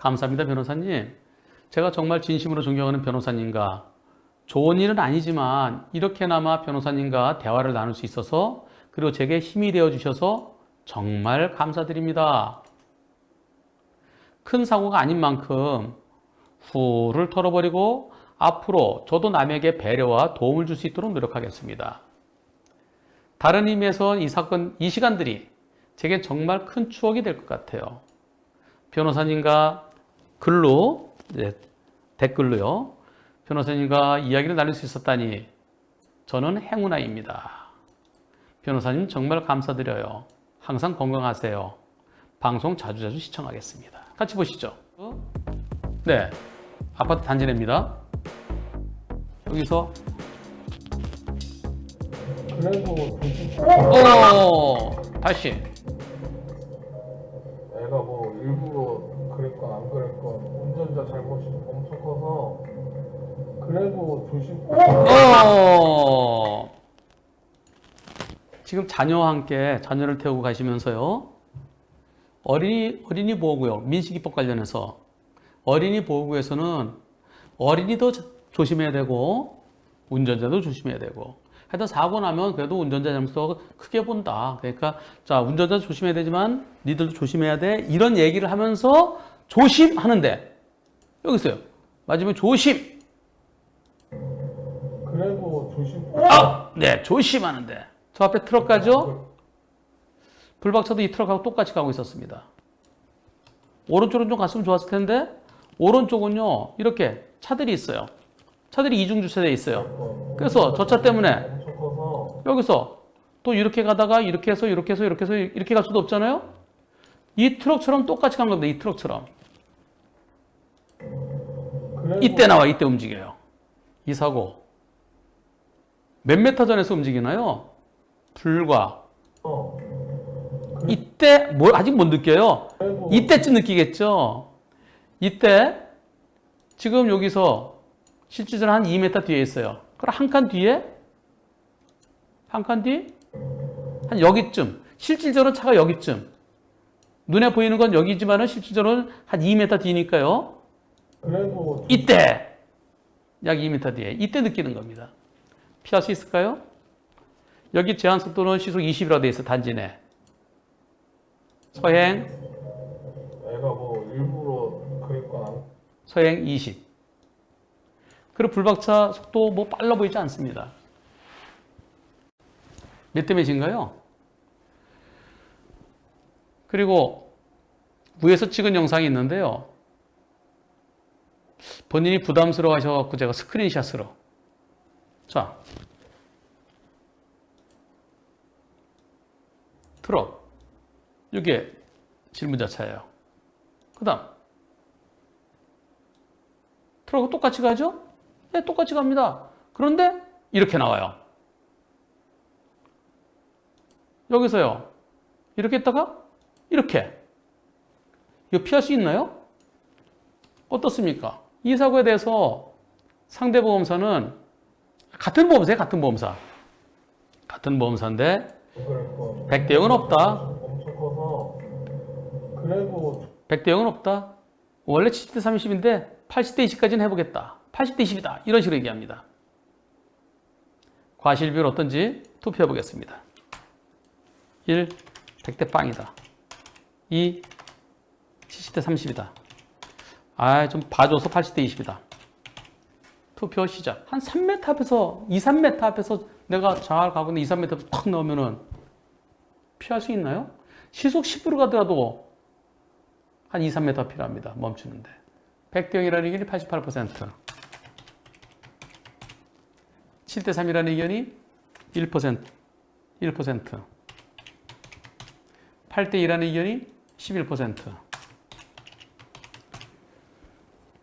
감사합니다, 변호사님. 제가 정말 진심으로 존경하는 변호사님과 좋은 일은 아니지만 이렇게나마 변호사님과 대화를 나눌 수 있어서 그리고 제게 힘이 되어 주셔서 정말 감사드립니다. 큰 사고가 아닌 만큼 후를 털어버리고 앞으로 저도 남에게 배려와 도움을 줄 수 있도록 노력하겠습니다. 다른 의미에서 이 사건, 이 시간들이 제게 정말 큰 추억이 될 것 같아요. 변호사님과 글로, 댓글로요. 변호사님과 이야기를 나눌 수 있었다니 저는 행운아입니다. 변호사님 정말 감사드려요. 항상 건강하세요. 방송 자주자주 시청하겠습니다. 같이 보시죠. 네, 아파트 단지 내입니다. 여기서 그래도 다시 애가 뭐 일부러 그랬건 안 그랬건 운전자 잘못이 엄청 커서 그래도 조심. 지금 자녀와 함께 자녀를 태우고 가시면서요. 어린이 보호구역 민식이법 관련해서 어린이 보호구에서는 어린이도 조심해야 되고 운전자도 조심해야 되고 하여튼 사고 나면 그래도 운전자 잘못도 크게 본다. 그러니까 자, 운전자 조심해야 되지만 니들도 조심해야 돼. 이런 얘기를 하면서 조심하는데 여기 있어요. 마지막에 조심. 그래도 조심. 네, 조심하는데 저 앞에 트럭 가죠? 불박차도 이 트럭하고 똑같이 가고 있었습니다. 오른쪽으로 좀 갔으면 좋았을 텐데 오른쪽은요 이렇게 차들이 있어요. 차들이 이중 주차되어 있어요. 그래서 저 차 때문에 엄청 커서 여기서 또 이렇게 가다가 이렇게 해서 이렇게 해서 이렇게 해서 이렇게 갈 수도 없잖아요. 이 트럭처럼 똑같이 간 겁니다. 이 트럭처럼. 그래도 이때 나와 이때 움직여요. 이 사고 몇 메터 전에서 움직이나요? 불과 이때 뭘 아직 못 느껴요. 이때쯤 느끼겠죠. 이때 지금 여기서 실질적으로 한 2m 뒤에 있어요. 그럼 한 칸 뒤에 한 칸 뒤? 한 여기쯤. 실질적으로는 차가 여기쯤. 눈에 보이는 건 여기지만은 실질적으로는 한 2m 뒤니까요. 그래도 이때 약 2m 뒤에 이때 느끼는 겁니다. 피할 수 있을까요? 여기 제한 속도는 시속 20이라고 되어 있어. 단지 내. 서행 애가 뭐 일부러 그랬건 안 서행 20. 그리고 불박차 속도 뭐 빨라 보이지 않습니다. 몇 대 몇인가요? 그리고 위에서 찍은 영상이 있는데요. 본인이 부담스러워 하셔서 제가 스크린샷으로. 자. 트럭. 이게 질문자차예요. 그 다음. 트럭은 똑같이 가죠? 네, 똑같이 갑니다. 그런데 이렇게 나와요. 여기서요. 이렇게 했다가 이렇게. 이거 피할 수 있나요? 어떻습니까? 이 사고에 대해서 상대 보험사는 같은 보험사예요. 같은 보험사. 같은 보험사인데 그랬건 100대 0은 없다. 엄청 커서 그래도 100대 0은 없다. 원래 70대 30인데 80대 20까지는 해보겠다. 80대 20이다. 이런 식으로 얘기합니다. 과실 비율 어떤지 투표해 보겠습니다. 1. 100대 빵이다. 2. 70대 30이다. 좀 봐줘서 80대 20이다. 투표 시작. 한 3m 앞에서, 2, 3m 앞에서 내가 잘 가고 있는데 2, 3m 앞에서 탁 넣으면은 피할 수 있나요? 시속 10으로 가더라도 한 2, 3m 필요합니다. 멈추는데. 100대 0이라는 의견이 88%. 7대 3이라는 의견이 1%. 1%. 8대 2라는 의견이 11%.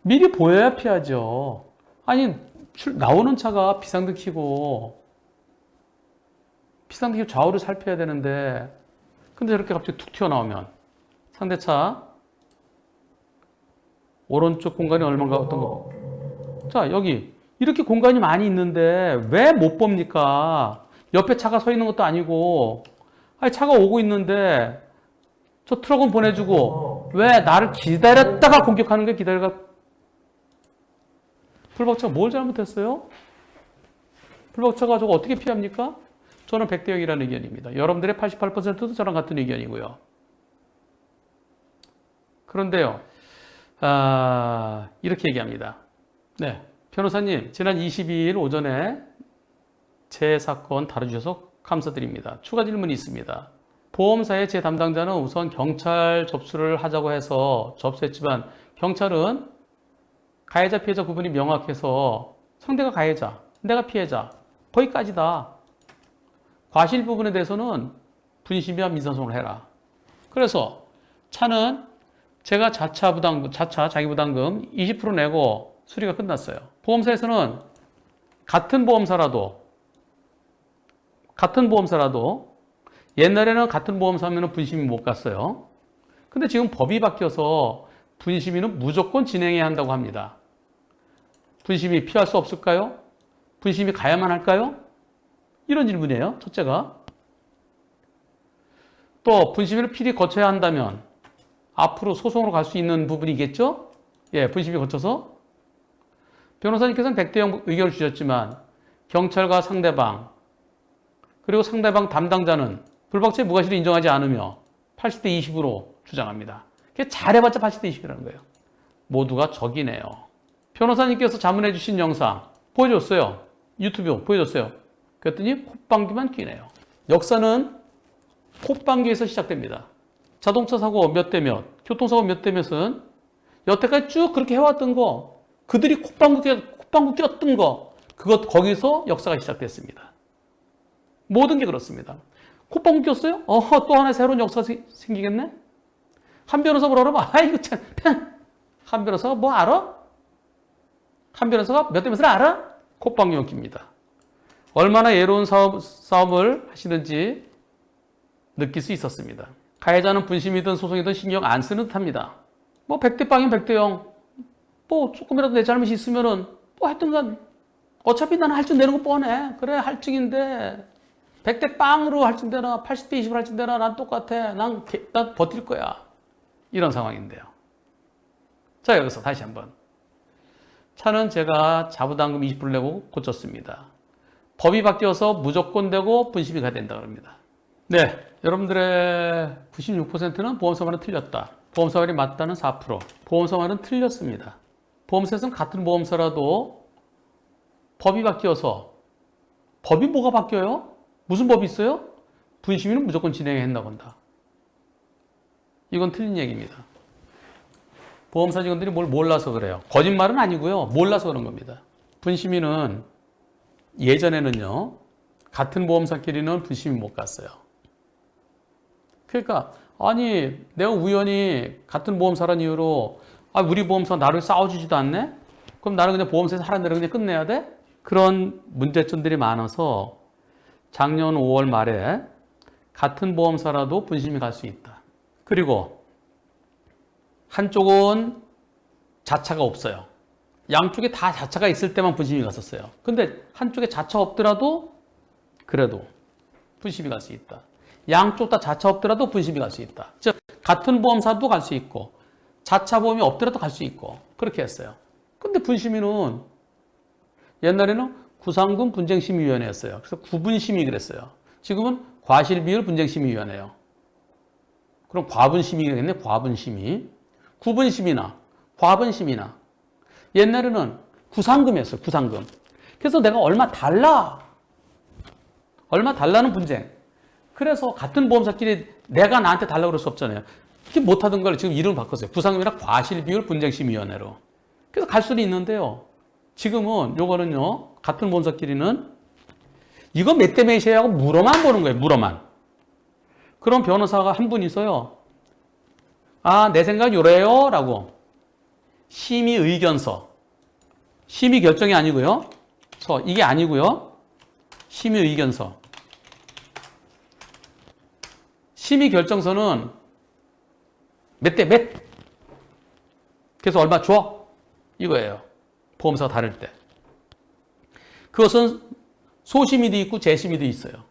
미리 보여야 피하죠. 아니, 나오는 차가 비상등 켜고 비상등 켜고 좌우를 살펴야 되는데 근데 저렇게 갑자기 툭 튀어나오면 상대차 오른쪽 공간이 얼마인가 어떤 거. 자, 여기 이렇게 공간이 많이 있는데 왜 못 봅니까? 옆에 차가 서 있는 것도 아니고 아니 차가 오고 있는데 저 트럭은 보내주고 왜 나를 기다렸다가 공격하는 게 기다려가? 불박차가 뭘 잘못했어요? 불박차 가지고 어떻게 피합니까? 저는 100대 0이라는 의견입니다. 여러분들의 88%도 저랑 같은 의견이고요. 그런데요, 이렇게 얘기합니다. 네, 변호사님, 지난 22일 오전에 제 사건 다뤄주셔서 감사드립니다. 추가 질문이 있습니다. 보험사의 제 담당자는 우선 경찰 접수를 하자고 해서 접수했지만 경찰은 가해자, 피해자 구분이 명확해서 상대가 가해자, 내가 피해자, 거기까지다. 과실 부분에 대해서는 분심이와 민사소송을 해라. 그래서 차는 제가 자차 자기부담금 20% 내고 수리가 끝났어요. 보험사에서는 같은 보험사라도 옛날에는 같은 보험사면 분심이 못 갔어요. 근데 지금 법이 바뀌어서 분심위는 무조건 진행해야 한다고 합니다. 분심이 피할 수 없을까요? 분심이 가야만 할까요? 이런 질문이에요. 첫째가. 또 분심위를 필히 거쳐야 한다면 앞으로 소송으로 갈 수 있는 부분이겠죠? 예, 분심위 거쳐서. 변호사님께서는 100대 0 의견을 주셨지만 경찰과 상대방 그리고 상대방 담당자는 불박차의 무과실을 인정하지 않으며 80대 20으로 주장합니다. 잘해봤자 80대 20이라는 거예요. 모두가 적이네요. 변호사님께서 자문해 주신 영상 보여줬어요. 유튜브 보여줬어요. 그랬더니 콧방귀만 끼네요. 역사는 콧방귀에서 시작됩니다. 자동차 사고 몇 대 몇, 교통사고 몇 대 몇은 여태까지 쭉 그렇게 해왔던 거, 그들이 콧방귀 꼈던 거, 거기서 역사가 시작됐습니다. 모든 게 그렇습니다. 콧방귀 꼈어요? 또 하나의 새로운 역사가 생기겠네? 한 변호사 뭐라 그러면, 아이고 참, 한 변호사가 뭐 알아? 한 변호사가 몇 대 몇을 알아? 콧방귀 낍니다. 얼마나 예로운 싸움을 하시는지 느낄 수 있었습니다. 가해자는 분심이든 소송이든 신경 안 쓰는 듯합니다. 뭐 100대 빵이면 100대 0. 뭐 조금이라도 내 잘못이 있으면은 뭐 하여튼간 어차피 나는 할증 내는 거 뻔해. 그래 할증인데 100대 빵으로 할증되나 80대 20으로 할증되나 난 똑같아. 난 버틸 거야. 이런 상황인데요. 자, 여기서 다시 한번. 차는 제가 자부담금 20%를 내고 고쳤습니다. 법이 바뀌어서 무조건 되고 분심이 가야 된다고 합니다. 네, 여러분들의 96%는 보험사 말은 틀렸다. 보험사 말이 맞다는 4%. 보험사 말은 틀렸습니다. 보험사에서는 같은 보험사라도 법이 바뀌어서 법이 뭐가 바뀌어요? 무슨 법이 있어요? 분심위는 무조건 진행해야 한다고 한다. 이건 틀린 얘기입니다. 보험사 직원들이 뭘 몰라서 그래요. 거짓말은 아니고요. 몰라서 그런 겁니다. 분심위는 예전에는요. 같은 보험사끼리는 분심위 못 갔어요. 그러니까 아니 내가 우연히 같은 보험사란 이유로 우리 보험사 나를 싸워주지도 않네? 그럼 나는 그냥 보험사에서 하라는 대로 그냥 끝내야 돼? 그런 문제점들이 많아서 작년 5월 말에 같은 보험사라도 분심이 갈 수 있다. 그리고 한쪽은 자차가 없어요. 양쪽에 다 자차가 있을 때만 분심이 갔었어요. 근데 한쪽에 자차 없더라도 그래도 분심이 갈 수 있다. 양쪽 다 자차 없더라도 분심이 갈 수 있다. 즉 같은 보험사도 갈 수 있고 자차 보험이 없더라도 갈 수 있고 그렇게 했어요. 근데 분심위는 옛날에는 구상금 분쟁심의위원회였어요. 그래서 구분심의 그랬어요. 지금은 과실비율 분쟁심의위원회예요. 그럼 과분심의겠네. 과분심의. 구분심의나 과분심의나 옛날에는 구상금이었어요. 구상금. 그래서 내가 얼마 달라는 분쟁. 그래서 같은 보험사끼리 내가 나한테 달라고 그럴 수 없잖아요. 그게 못하던 걸 지금 이름을 바꿨어요. 구상금이나 과실비율 분쟁심의위원회로. 그래서 갈 수는 있는데요. 지금은 요거는요. 같은 보험사끼리는 이거 몇 대 몇이야 하고 물어만 보는 거예요. 물어만. 그럼 변호사가 한 분 있어요. 내 생각 요래요 라고 심의 의견서. 심의 결정이 아니고요. 이게 아니고요. 심의 의견서. 심의 결정서는 몇 대 몇. 그래서 얼마 줘. 이거예요. 보험사가 다를 때. 그것은 소심의도 있고 재심의도 있어요.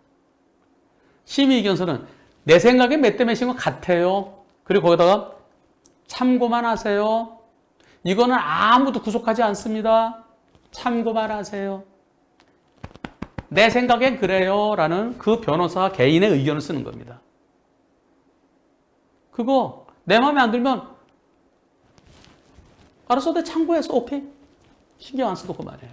심의 의견서는 내 생각에 몇 대 몇인 것 같아요. 그리고 거기다가 참고만 하세요. 이거는 아무도 구속하지 않습니다. 참고만 하세요. 내 생각엔 그래요 라는 그 변호사 개인의 의견을 쓰는 겁니다. 그거 내 마음에 안 들면 알아서 내 참고해서 오케이. 신경 안 써도 그만해요.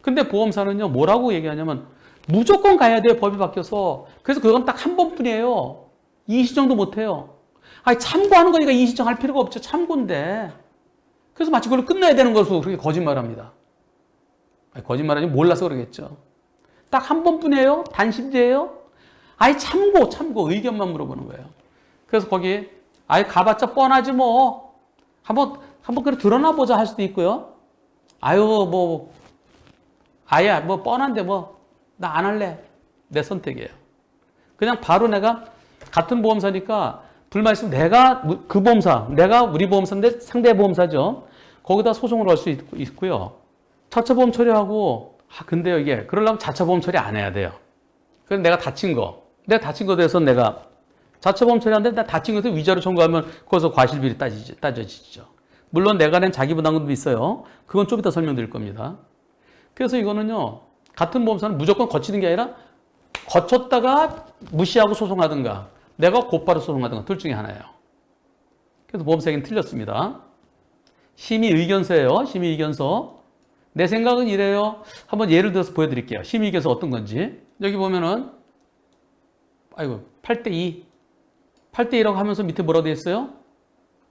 근데 보험사는요, 뭐라고 얘기하냐면 무조건 가야 돼요. 법이 바뀌어서. 그래서 그건 딱 한 번뿐이에요. 이의신청도 못해요. 아니, 참고하는 거니까 이의신청 할 필요가 없죠. 참고인데. 그래서 마치 그걸 끝내야 되는 것으로 그렇게 거짓말합니다. 아니, 거짓말하지 몰라서 그러겠죠. 딱 한 번뿐이에요. 단심제예요. 아니, 참고 의견만 물어보는 거예요. 그래서 거기 아예 가봤자 뻔하지 뭐. 한번 그래 드러나 보자 할 수도 있고요. 아유 뭐 아야 뭐 뻔한데 뭐 나 안 할래. 내 선택이에요. 그냥 바로 내가 같은 보험사니까 불만 있으면 내가 그 보험사, 내가 우리 보험사인데 상대 보험사죠. 거기다 소송을 할 수 있고요. 자체 보험 처리하고 근데요 이게 그러려면 자체 보험 처리 안 해야 돼요. 그래서 내가 다친 거에 대해서 내가 자체 보험 처리하는데 나 다친 것에 위자료 청구하면 거기서 과실비리 따져지죠. 물론 내가 낸 자기 부담금도 있어요. 그건 좀 이따 설명드릴 겁니다. 그래서 이거는요, 같은 보험사는 무조건 거치는 게 아니라 거쳤다가 무시하고 소송하든가 내가 곧바로 소송하든가 둘 중에 하나예요. 그래서 보험사 얘기는 틀렸습니다. 심의의견서예요. 심의의견서. 내 생각은 이래요. 한번 예를 들어서 보여드릴게요. 심의의견서 어떤 건지. 여기 보면은 아이고 8대2 8대2라고 하면서 밑에 뭐라고 되어 있어요?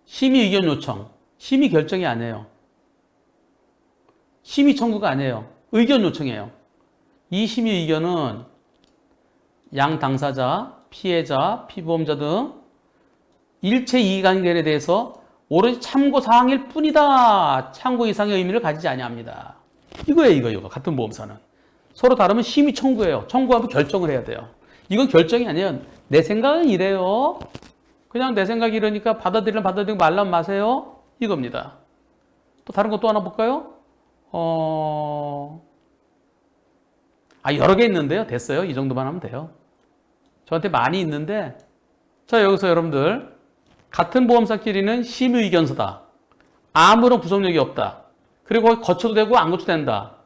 심의의견 요청. 심의 결정이 아니에요. 심의 청구가 아니에요. 의견 요청이에요. 이 심의 의견은 양 당사자, 피해자, 피보험자 등 일체 이해관계에 대해서 오로지 참고 사항일 뿐이다. 참고 이상의 의미를 가지지 아니합니다. 이거예요, 이거. 같은 보험사는. 서로 다르면 심의 청구예요. 청구하면 결정을 해야 돼요. 이건 결정이 아니에요. 내 생각은 이래요. 그냥 내 생각이 이러니까 받아들이면 받아들이고 말라면 마세요. 이겁니다. 또 다른 거 또 하나 볼까요? 여러 개 있는데요. 됐어요. 이 정도만 하면 돼요. 저한테 많이 있는데, 자, 여기서 여러분들, 같은 보험사끼리는 심의의견서다. 아무런 구속력이 없다. 그리고 거기 거쳐도 되고 안 거쳐도 된다.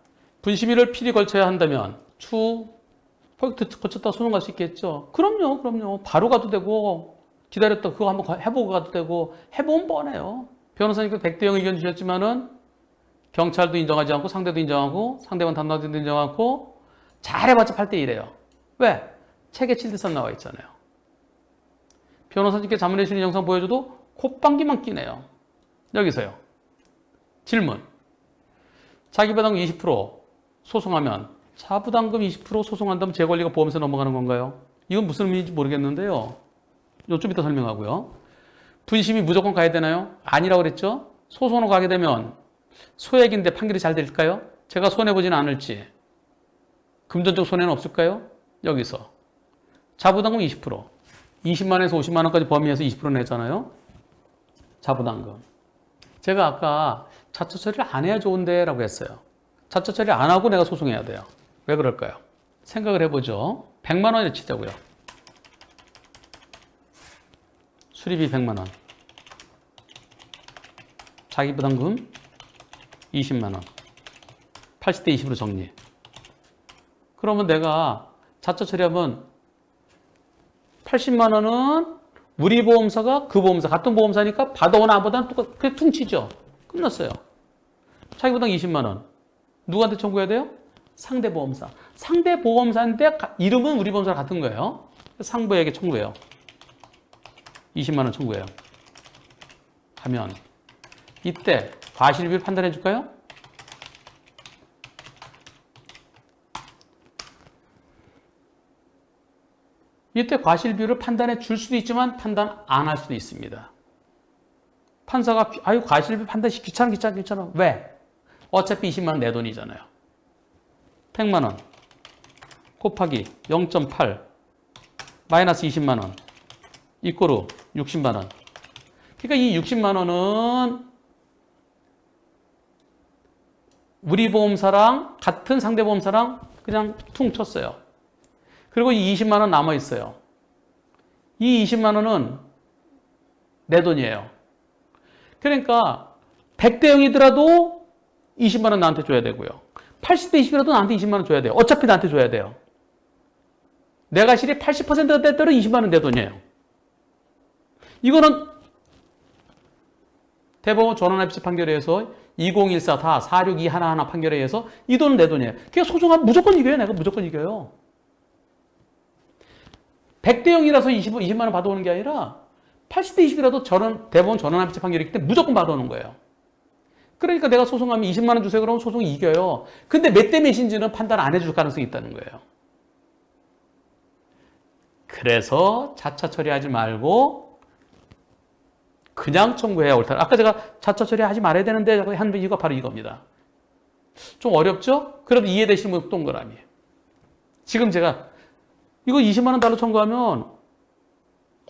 분심의를 필히 걸쳐야 한다면, 거기 거쳤다 소송할 수 있겠죠. 그럼요. 바로 가도 되고, 기다렸다 그거 한번 해보고 가도 되고, 해보면 뻔해요. 변호사님께서 100대 0 의견 주셨지만은 경찰도 인정하지 않고 상대도 인정하고 상대방 담당자도 인정하지 않고 잘해봤자 8대 1이에요. 왜? 책에 7대3 나와 있잖아요. 변호사님께 자문해 주시는 영상 보여줘도 콧방귀만 끼네요. 여기서요. 질문. 자기부담금 20% 소송하면 자부담금 20% 소송한다면 제 권리가 보험세 넘어가는 건가요? 이건 무슨 의미인지 모르겠는데요. 좀 이따 설명하고요. 분심이 무조건 가야 되나요? 아니라고 그랬죠? 소송으로 가게 되면 소액인데 판결이 잘 될까요? 제가 손해보지는 않을지. 금전적 손해는 없을까요? 여기서. 자부담금 20%. 20만원에서 50만원까지 범위에서 20% 내잖아요? 자부담금. 제가 아까 자처 처리를 안 해야 좋은데 라고 했어요. 자처 처리 안 하고 내가 소송해야 돼요. 왜 그럴까요? 생각을 해보죠. 100만원에 치자고요. 수리비 100만원. 자기부담금 20만원. 80대 20으로 정리. 그러면 내가 자처 처리하면 80만원은 우리 보험사가 그 보험사, 같은 보험사니까 받아오나 안 받아오나 똑같, 그냥 퉁치죠. 끝났어요. 자기부담금 20만원. 누구한테 청구해야 돼요? 상대 보험사. 상대 보험사인데 이름은 우리 보험사랑 같은 거예요. 상부에게 청구해요. 20만원 청구해요. 하면 이때 과실비를 판단해 줄까요? 이때 과실비율을 판단해 줄 수도 있지만 판단 안 할 수도 있습니다. 판사가 과실비 판단이 귀찮아. 왜? 어차피 20만 원 내 돈이잖아요. 100만 원 곱하기 0.8 마이너스 20만 원 이꼬르 60만 원. 그러니까 이 60만 원은 우리 보험사랑 같은 상대 보험사랑 그냥 퉁 쳤어요. 그리고 이 20만 원 남아 있어요. 이 20만 원은 내 돈이에요. 그러니까 100대 0이더라도 20만 원 나한테 줘야 되고요. 80대 20이라도 나한테 20만 원 줘야 돼요. 어차피 나한테 줘야 돼요. 내가 실이 80%가 됐더라도 20만 원 내 돈이에요. 이거는 대법원 전원합의체 판결에 의해서 2014 다 46211 판결에 의해서 이 돈은 내 돈이에요. 그냥 소송하면 무조건 이겨요. 내가 무조건 이겨요. 100대 0이라서 20만 원 받아오는 게 아니라 80대 20이라도 대법원 전원합의체 판결이기 때문에 무조건 받아오는 거예요. 그러니까 내가 소송하면 20만 원 주세요. 그러면 소송이 이겨요. 근데 몇 대 몇인지는 판단 안 해줄 가능성이 있다는 거예요. 그래서 자차 처리하지 말고 그냥 청구해야 옳다. 아까 제가 자차 처리하지 말아야 되는데 한 이유가 바로 이겁니다. 좀 어렵죠? 그래도 이해되시는 분 동그라미. 지금 제가 이거 20만 원 달러 청구하면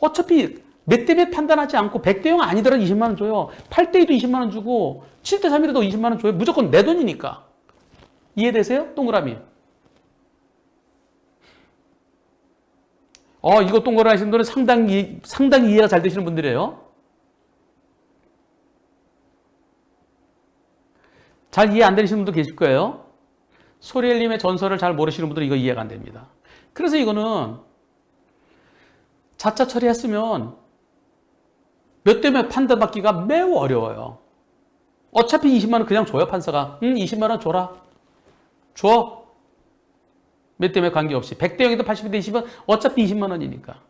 어차피 몇 대 몇 판단하지 않고 100대 0 아니더라도 20만 원 줘요. 8대 2도 20만 원 주고 7대 3이라도 20만 원 줘요. 무조건 내 돈이니까. 이해되세요? 동그라미. 이거 동그라미 하시는 분들은 상당히 이해가 잘 되시는 분들이에요. 잘 이해 안 되시는 분도 계실 거예요. 소리엘님의 전설을 잘 모르시는 분들은 이거 이해가 안 됩니다. 그래서 이거는 자차 처리했으면 몇 대 몇 판단받기가 매우 어려워요. 어차피 20만 원 그냥 줘요, 판사가. 20만 원 줘라. 줘. 몇 대 몇 관계없이. 100대 0이든 80대 20은 어차피 20만 원이니까.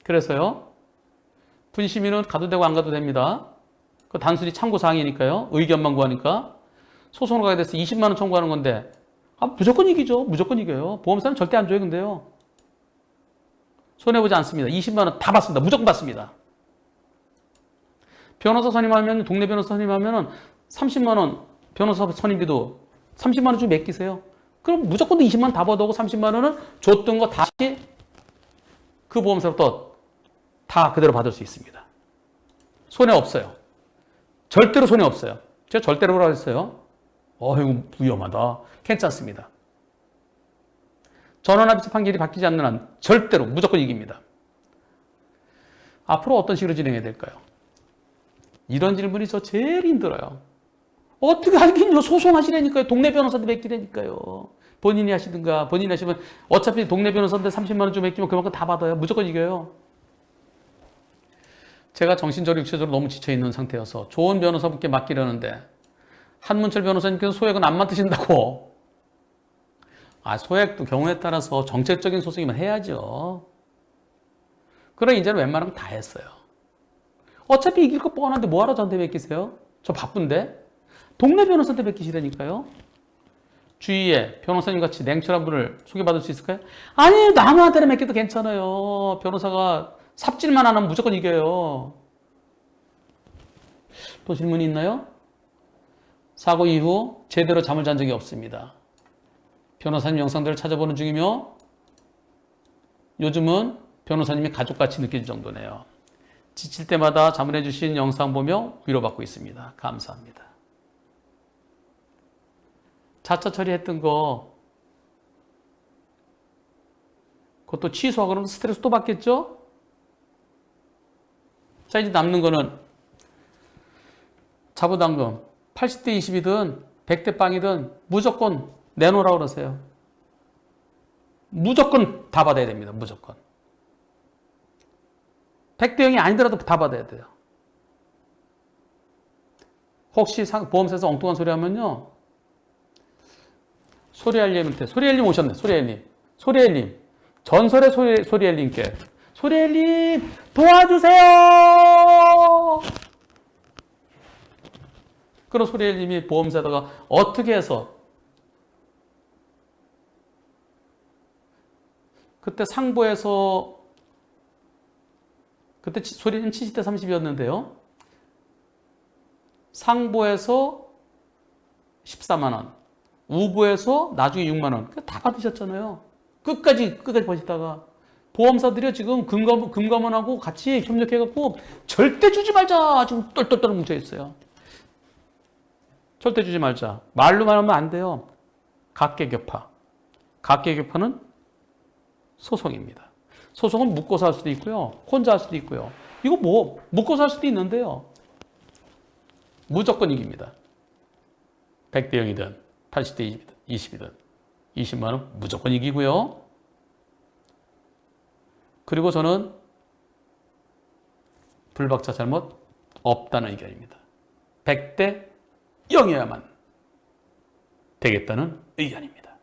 그래서요. 분심인은 가도 되고 안 가도 됩니다. 그 단순히 참고사항이니까요. 의견만 구하니까. 소송으로 가게 돼서 20만 원 청구하는 건데 무조건 이기죠. 무조건 이겨요. 보험사는 절대 안 줘요. 근데요. 손해보지 않습니다. 20만 원 다 받습니다. 무조건 받습니다. 변호사 선임하면 동네 변호사 선임하면 30만 원 변호사 선임비도 30만 원 좀 맡기세요. 그럼 무조건 20만 원 다 받아오고 30만 원은 줬던 거 다시 그 보험사로부터 다 그대로 받을 수 있습니다. 손해 없어요. 절대로 손해 없어요. 제가 절대로 뭐라고 했어요? 이거 위험하다. 괜찮습니다. 전원합의체 판결이 바뀌지 않는 한 절대로 무조건 이깁니다. 앞으로 어떤 식으로 진행해야 될까요? 이런 질문이 저 제일 힘들어요. 어떻게 하긴요. 소송하시라니까요. 동네 변호사도 맡기라니까요. 본인이 하시든가. 본인이 하시면 어차피 동네 변호사인데 30만 원 좀 맡기면 그만큼 다 받아요. 무조건 이겨요. 제가 정신적으로 육체적으로 너무 지쳐있는 상태여서 좋은 변호사분께 맡기려는데 한문철 변호사님께서 소액은 안 맡으신다고. 소액도 경우에 따라서 정책적인 소송이면 해야죠. 그래 이제는 웬만하면 다 했어요. 어차피 이길 거 뻔한데 뭐하러 저한테 맡기세요? 저 바쁜데? 동네 변호사한테 맡기시라니까요. 주위에 변호사님 같이 냉철한 분을 소개받을 수 있을까요? 아니 남한테 맡겨도 괜찮아요. 변호사가 삽질만 안 하면 무조건 이겨요. 또 질문이 있나요? 사고 이후 제대로 잠을 잔 적이 없습니다. 변호사님 영상들을 찾아보는 중이며 요즘은 변호사님이 가족같이 느낄 정도네요. 지칠 때마다 자문해주신 영상 보며 위로받고 있습니다. 감사합니다. 자차 처리했던 거 그것도 취소하고 그러면 스트레스 또 받겠죠? 자, 이제 남는 거는 자부담금 80대 20이든 100대 빵이든 무조건 내놓으라고 그러세요. 무조건 다 받아야 됩니다. 무조건. 100대 0이 아니더라도 다 받아야 돼요. 혹시 보험사에서 엉뚱한 소리 하면요. 소리알님한테, 소리알님 오셨네. 소리알님. 전설의 소리알님께. 소리알님 도와주세요! 그런 소리알님이 보험사에다가 어떻게 해서 그때 상부에서 그때 소리는 70대 30이었는데요. 상부에서 14만 원, 우부에서 나중에 6만 원. 다 받으셨잖아요. 끝까지 버티다가 보험사들이 지금 금감원하고 같이 협력해갖고 절대 주지 말자 지금 똘똘똘 뭉쳐있어요. 절대 주지 말자. 말로만 하면 안 돼요. 각계격파. 각계격파는 소송입니다. 소송은 묶어서 할 수도 있고요. 혼자 할 수도 있고요. 이거 뭐 묶어서 할 수도 있는데요. 무조건 이깁니다. 100대 0이든 80대 20이든 20만 원 무조건 이기고요. 그리고 저는 불박차 잘못 없다는 의견입니다. 100대 0이어야만 되겠다는 의견입니다.